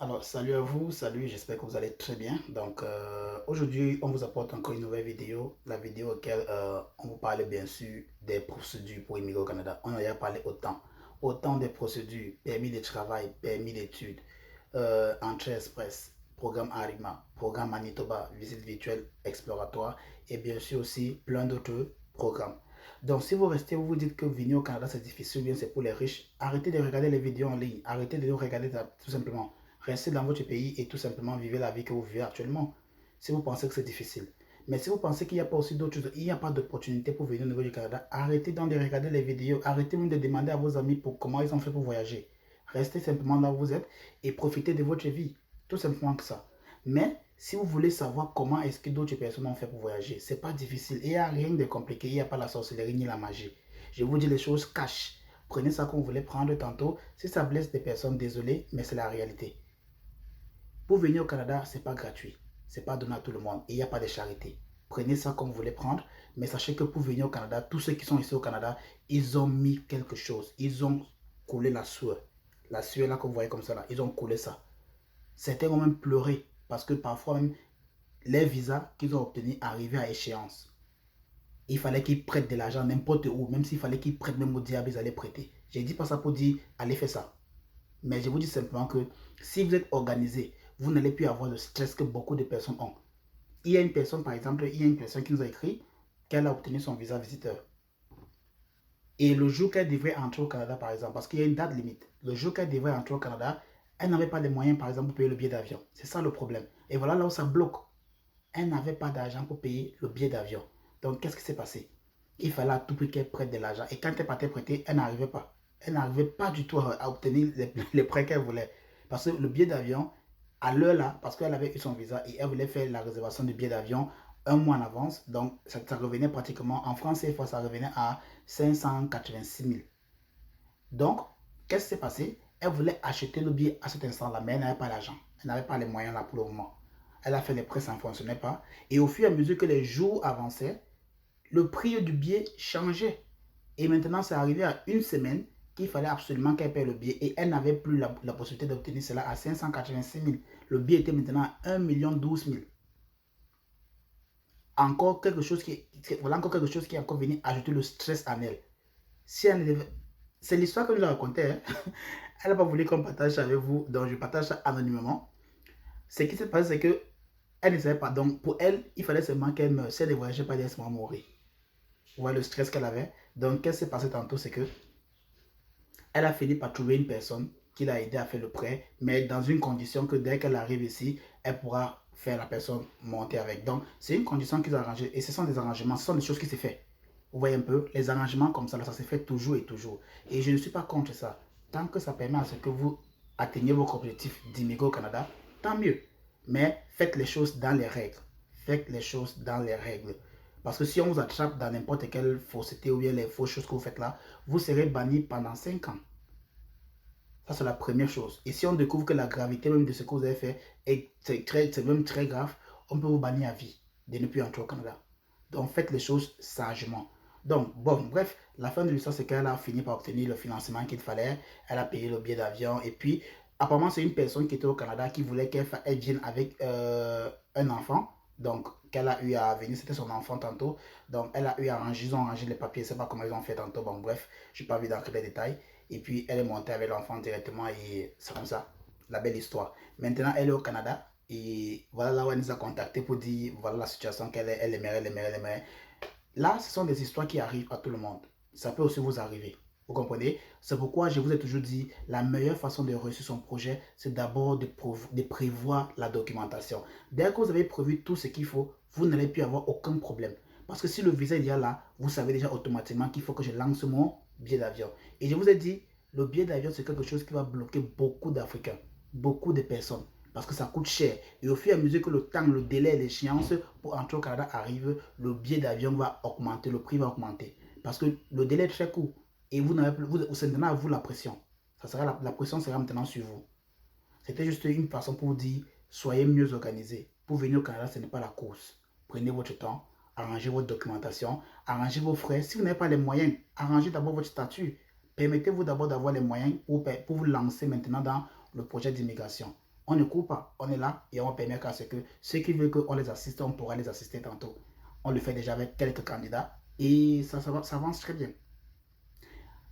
Alors, salut à vous, salut, j'espère que vous allez très bien. Donc, aujourd'hui, on vous apporte encore une nouvelle vidéo, la vidéo auquel on vous parle bien sûr des procédures pour immigrer au Canada. On en a parlé autant des procédures, permis de travail, permis d'études, entrée express, programme ARIMA, programme Manitoba, visite virtuelle exploratoire et bien sûr aussi plein d'autres programmes. Donc, si vous restez, vous vous dites que venir au Canada c'est difficile, bien c'est pour les riches, arrêtez de regarder les vidéos en ligne, arrêtez de regarder tout simplement. Restez dans votre pays et tout simplement vivez la vie que vous vivez actuellement. Si vous pensez que c'est difficile. Mais si vous pensez qu'il n'y a pas aussi d'autres choses, il n'y a pas d'opportunité pour venir au niveau du Canada, arrêtez donc de regarder les vidéos, arrêtez même de demander à vos amis pour comment ils ont fait pour voyager. Restez simplement là où vous êtes et profitez de votre vie. Tout simplement que ça. Mais si vous voulez savoir comment est-ce que d'autres personnes ont fait pour voyager, c'est pas difficile. Il n'y a rien de compliqué, il n'y a pas la sorcellerie ni la magie. Je vous dis les choses cash. Prenez ça comme vous voulez prendre tantôt. Si ça blesse des personnes, désolé, mais c'est la réalité. Pour venir au Canada, ce n'est pas gratuit. Ce n'est pas donné à tout le monde. Et il n'y a pas de charité. Prenez ça comme vous voulez prendre. Mais sachez que pour venir au Canada, tous ceux qui sont ici au Canada, ils ont mis quelque chose. Ils ont coulé la sueur. La sueur là que vous voyez comme ça, là, ils ont coulé ça. Certains ont même pleuré. Parce que parfois même, les visas qu'ils ont obtenus arrivaient à échéance. Il fallait qu'ils prêtent de l'argent n'importe où. Même s'il fallait qu'ils prêtent même au diable, ils allaient prêter. Je ne dis pas ça pour dire, allez faire ça. Mais je vous dis simplement que si vous êtes organisé, vous n'allez plus avoir le stress que beaucoup de personnes ont. Il y a une personne, par exemple, il y a une personne qui nous a écrit qu'elle a obtenu son visa visiteur. Et le jour qu'elle devrait entrer au Canada, par exemple, parce qu'il y a une date limite, le jour qu'elle devrait entrer au Canada, elle n'avait pas les moyens, par exemple, pour payer le billet d'avion. C'est ça le problème. Et voilà là où ça bloque. Elle n'avait pas d'argent pour payer le billet d'avion. Donc, qu'est-ce qui s'est passé? Il fallait à tout prix qu'elle prête de l'argent. Et quand elle partait prêter, elle n'arrivait pas. Elle n'arrivait pas du tout à obtenir les prêts qu'elle voulait. Parce que le billet d'avion, à l'heure là, parce qu'elle avait eu son visa et elle voulait faire la réservation du billet d'avion un mois en avance, donc ça revenait pratiquement, en France, cette fois, ça revenait à 586 000. Donc, qu'est-ce qui s'est passé? Elle voulait acheter le billet à cet instant-là, mais elle n'avait pas l'argent. Elle n'avait pas les moyens là pour le moment. Elle a fait les prêts, ça ne fonctionnait pas. Et au fur et à mesure que les jours avançaient, le prix du billet changeait. Et maintenant, c'est arrivé à une semaine qu'il fallait absolument qu'elle paye le billet. Et elle n'avait plus la possibilité d'obtenir cela à 586 000. Le billet était maintenant à 1 012 000. Encore quelque chose voilà encore quelque chose qui est encore venu ajouter le stress en elle. Si elle c'est l'histoire que je racontais. Hein. Elle n'a pas voulu qu'on partage ça avec vous, donc je partage ça anonymement. Ce qui s'est passé, c'est que elle ne savait pas. Donc pour elle, il fallait seulement qu'elle meure. Si elle ne voyageait pas, elle allait mourir. Vous voyez le stress qu'elle avait. Donc, qu'est-ce qui s'est passé tantôt, c'est que elle a fini par trouver une personne qui l'a aidé à faire le prêt, mais dans une condition que dès qu'elle arrive ici, elle pourra faire la personne monter avec. Donc, c'est une condition qu'ils ont arrangée. Et ce sont des arrangements, ce sont des choses qui se font. Vous voyez un peu, les arrangements comme ça se fait toujours et toujours. Et je ne suis pas contre ça. Tant que ça permet à ce que vous atteigniez votre objectif d'immigrer au Canada, tant mieux. Mais faites les choses dans les règles. Faites les choses dans les règles. Parce que si on vous attrape dans n'importe quelle fausseté ou bien les fausses choses que vous faites là, vous serez banni pendant 5 ans. Ça, c'est la première chose. Et si on découvre que la gravité même de ce que vous avez fait c'est même très grave, on peut vous bannir à vie de ne plus entrer au Canada. Donc, faites les choses sagement. Donc, bon, bref, la fin de l'histoire, c'est qu'elle a fini par obtenir le financement qu'il fallait. Elle a payé le billet d'avion. Et puis, apparemment, c'est une personne qui était au Canada qui voulait qu'elle vienne avec un enfant. Donc, qu'elle a eu à venir, c'était son enfant tantôt. Donc, elle a eu à ranger, ils ont rangé les papiers. Je ne sais pas comment ils ont fait tantôt. Bon, bref, je n'ai pas envie d'entrer les détails. Et puis, elle est montée avec l'enfant directement et c'est comme ça. La belle histoire. Maintenant, elle est au Canada. Et voilà là où elle nous a contacté pour dire voilà la situation qu'elle aimerait, elle aimerait. Là, ce sont des histoires qui arrivent à tout le monde. Ça peut aussi vous arriver. Vous comprenez? C'est pourquoi je vous ai toujours dit, la meilleure façon de réussir son projet, c'est d'abord de prévoir la documentation. Dès que vous avez prévu tout ce qu'il faut, vous n'allez plus avoir aucun problème. Parce que si le visa est déjà là, vous savez déjà automatiquement qu'il faut que je lance mon billet d'avion. Et je vous ai dit, le billet d'avion, c'est quelque chose qui va bloquer beaucoup d'Africains, beaucoup de personnes. Parce que ça coûte cher. Et au fur et à mesure que le temps, le délai, l'échéance pour entrer au Canada arrive, le billet d'avion va augmenter, le prix va augmenter. Parce que le délai est très court. Et vous n'avez plus, c'est maintenant à vous la pression. Ça sera la pression sera maintenant sur vous. C'était juste une façon pour vous dire, soyez mieux organisés. Pour venir au Canada, ce n'est pas la course. Prenez votre temps, arrangez votre documentation, arrangez vos frais. Si vous n'avez pas les moyens, arrangez d'abord votre statut. Permettez-vous d'abord d'avoir les moyens pour vous lancer maintenant dans le projet d'immigration. On ne court pas, on est là et on permet qu'à ce que ceux qui veulent qu'on les assiste, on pourra les assister tantôt. On le fait déjà avec quelques candidats et ça avance très bien.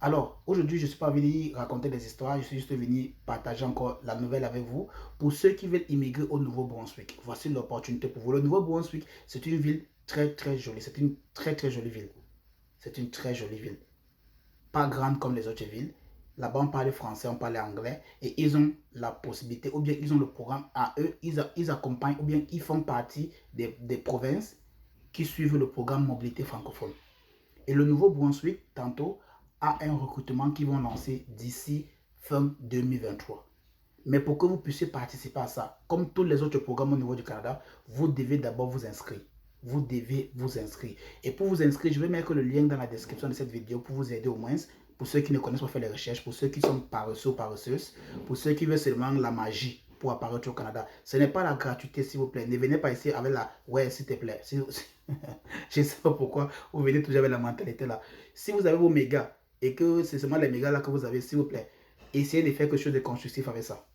Alors, aujourd'hui, je ne suis pas venu raconter des histoires, je suis juste venu partager encore la nouvelle avec vous. Pour ceux qui veulent immigrer au Nouveau-Brunswick, voici l'opportunité pour vous. Le Nouveau-Brunswick, c'est une ville très très jolie, c'est une très très jolie ville. C'est une très jolie ville. Pas grande comme les autres villes. Là-bas, on parle français, on parle anglais et ils ont la possibilité, ou bien ils ont le programme à eux, ils accompagnent, ou bien ils font partie des provinces qui suivent le programme mobilité francophone. Et le Nouveau-Brunswick, tantôt, a un recrutement qu'ils vont lancer d'ici fin 2023. Mais pour que vous puissiez participer à ça, comme tous les autres programmes au niveau du Canada, vous devez d'abord vous inscrire. Vous devez vous inscrire. Et pour vous inscrire, je vais mettre le lien dans la description de cette vidéo pour vous aider au moins. Pour ceux qui ne connaissent pas faire les recherches, pour ceux qui sont paresseux ou paresseuses, pour ceux qui veulent seulement la magie pour apparaître au Canada. Ce n'est pas la gratuité, s'il vous plaît. Ne venez pas ici avec la ouais, s'il te plaît. Je ne sais pas pourquoi vous venez toujours avec la mentalité là. Si vous avez vos mégas et que c'est seulement les mégas là que vous avez, s'il vous plaît, essayez de faire quelque chose de constructif avec ça.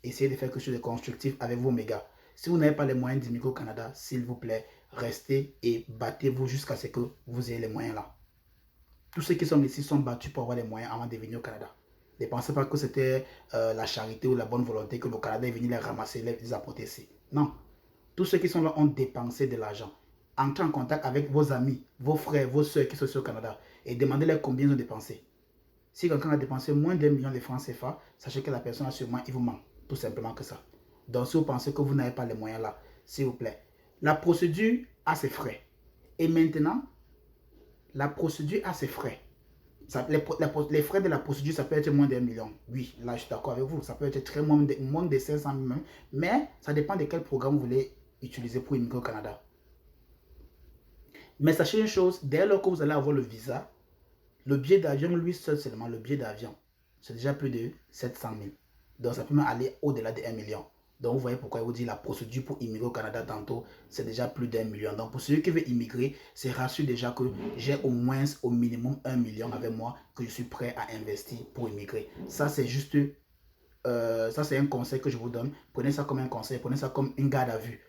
Essayez de faire quelque chose de constructif avec vos mégas. Si vous n'avez pas les moyens d'immigrer au Canada, s'il vous plaît, restez et battez-vous jusqu'à ce que vous ayez les moyens là. Tous ceux qui sont ici sont battus pour avoir les moyens avant de venir au Canada. Ne pensez pas que c'était la charité ou la bonne volonté que le Canada est venu les ramasser, les apporter ici. Non. Tous ceux qui sont là ont dépensé de l'argent. Entrez en contact avec vos amis, vos frères, vos soeurs qui sont sur le Canada et demandez-leur combien ils ont dépensé. Si quelqu'un a dépensé moins d'1 million de francs CFA, sachez que la personne a sûrement, il vous ment. Tout simplement que ça. Donc si vous pensez que vous n'avez pas les moyens là, s'il vous plaît. La procédure a ses frais. Et maintenant, la procédure a ses frais. Les frais de la procédure, ça peut être moins d'1 million. Oui, là, je suis d'accord avec vous. Ça peut être très moins de 500 000 même. Mais ça dépend de quel programme vous voulez utiliser pour immigrer au Canada. Mais sachez une chose, dès lors que vous allez avoir le visa, le billet d'avion, lui seul seulement, le billet d'avion, c'est déjà plus de 700 000. Donc ça peut même aller au-delà de 1 million. Donc vous voyez pourquoi je vous dis la procédure pour immigrer au Canada tantôt, c'est déjà plus d'1 million. Donc pour celui qui veut immigrer, c'est rassuré déjà que j'ai au moins, au minimum 1 million avec moi que je suis prêt à investir pour immigrer. Ça c'est juste, ça c'est un conseil que je vous donne. Prenez ça comme un conseil, prenez ça comme une garde à vue.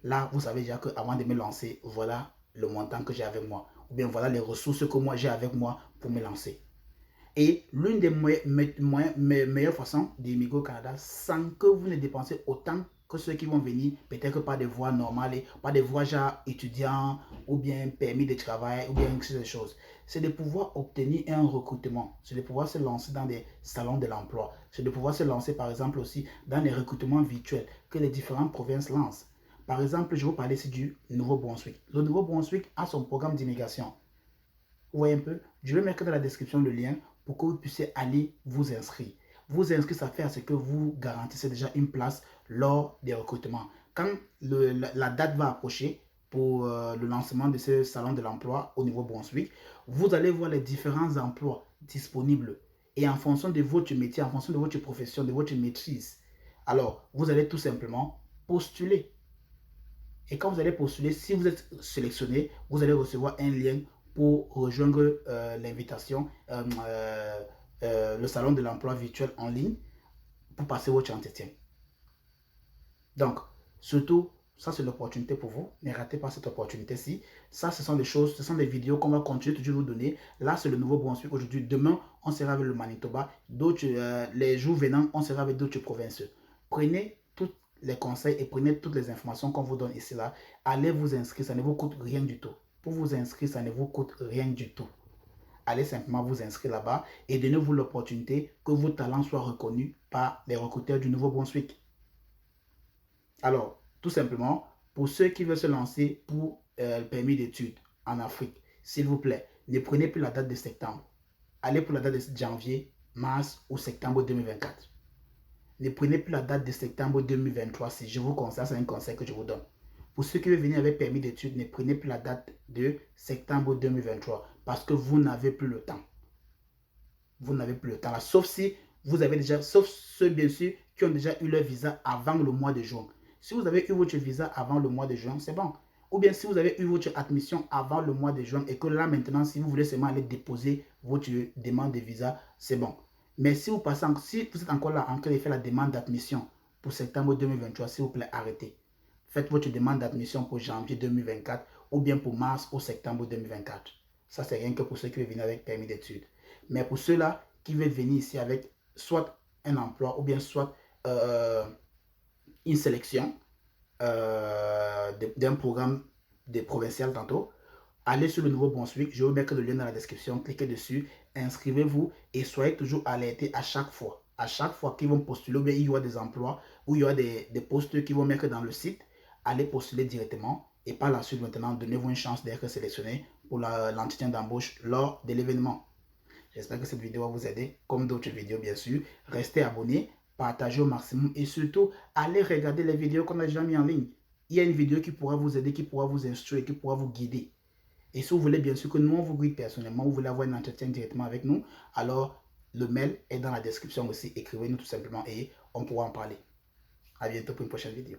Là, vous savez déjà qu'avant de me lancer, voilà le montant que j'ai avec moi. Ou bien voilà les ressources que moi j'ai avec moi pour me lancer. Et l'une des meilleures façons d'immigrer au Canada sans que vous ne dépensez autant que ceux qui vont venir, peut-être par des voies normales, par des voies genre étudiants, ou bien permis de travail, ou bien ces choses, c'est de pouvoir obtenir un recrutement, c'est de pouvoir se lancer dans des salons de l'emploi, c'est de pouvoir se lancer par exemple aussi dans les recrutements virtuels que les différentes provinces lancent. Par exemple, je vais vous parler ici du Nouveau-Brunswick. Le Nouveau-Brunswick a son programme d'immigration. Vous voyez un peu? Je vais mettre dans la description le lien pour que vous puissiez aller vous inscrire. Vous inscrire, ça fait à ce que vous garantissez déjà une place lors des recrutements. Quand la date va approcher pour le lancement de ce salon de l'emploi au Nouveau-Brunswick, vous allez voir les différents emplois disponibles. Et en fonction de votre métier, en fonction de votre profession, de votre maîtrise, alors vous allez tout simplement postuler. Et quand vous allez postuler, si vous êtes sélectionné, vous allez recevoir un lien pour rejoindre l'invitation, le salon de l'emploi virtuel en ligne pour passer votre entretien. Donc, surtout, ça c'est l'opportunité pour vous. Ne ratez pas cette opportunité-ci. Ça, ce sont des choses, ce sont des vidéos qu'on va continuer toujours vous donner. Là, c'est le Nouveau-Brunswick aujourd'hui. Demain, on sera avec le Manitoba. Les jours venants, on sera avec d'autres provinces. Prenez tous les conseils et prenez toutes les informations qu'on vous donne ici là. Allez vous inscrire, ça ne vous coûte rien du tout. Pour vous inscrire, ça ne vous coûte rien du tout. Allez simplement vous inscrire là-bas et donnez-vous l'opportunité que vos talents soient reconnus par les recruteurs du Nouveau-Brunswick. Alors, tout simplement, pour ceux qui veulent se lancer pour le permis d'études en Afrique, s'il vous plaît, ne prenez plus la date de septembre. Allez pour la date de janvier, mars ou septembre 2024. Ne prenez plus la date de septembre 2023 si je vous conseille, c'est un conseil que je vous donne. Pour ceux qui veulent venir avec permis d'études, ne prenez plus la date de septembre 2023 parce que vous n'avez plus le temps. Vous n'avez plus le temps là, sauf si vous avez déjà, sauf ceux bien sûr qui ont déjà eu leur visa avant le mois de juin. Si vous avez eu votre visa avant le mois de juin, c'est bon. Ou bien si vous avez eu votre admission avant le mois de juin et que là maintenant, si vous voulez seulement aller déposer votre demande de visa, c'est bon. Mais si vous passez, si vous êtes encore là en train de faire la demande d'admission pour septembre 2023, s'il vous plaît, arrêtez. Faites votre demande d'admission pour janvier 2024 ou bien pour mars ou septembre 2024. Ça, c'est rien que pour ceux qui veulent venir avec permis d'études. Mais pour ceux-là qui veulent venir ici avec soit un emploi ou bien soit une sélection d'un programme des provinciales tantôt, allez sur le Nouveau-Brunswick, je vais vous mettre le lien dans la description, cliquez dessus, inscrivez-vous et soyez toujours alertés à chaque fois. À chaque fois qu'ils vont postuler, ou bien il y aura des emplois, ou il y aura des postes qu'ils vont mettre dans le site, allez postuler directement et par la suite maintenant, donnez-vous une chance d'être sélectionné pour l'entretien d'embauche lors de l'événement. J'espère que cette vidéo va vous aider, comme d'autres vidéos bien sûr. Restez abonnés, partagez au maximum et surtout, allez regarder les vidéos qu'on a déjà mis en ligne. Il y a une vidéo qui pourra vous aider, qui pourra vous instruire, qui pourra vous guider. Et si vous voulez bien sûr que nous on vous guide personnellement, vous voulez avoir un entretien directement avec nous, alors le mail est dans la description aussi. Écrivez-nous tout simplement et on pourra en parler. À bientôt pour une prochaine vidéo.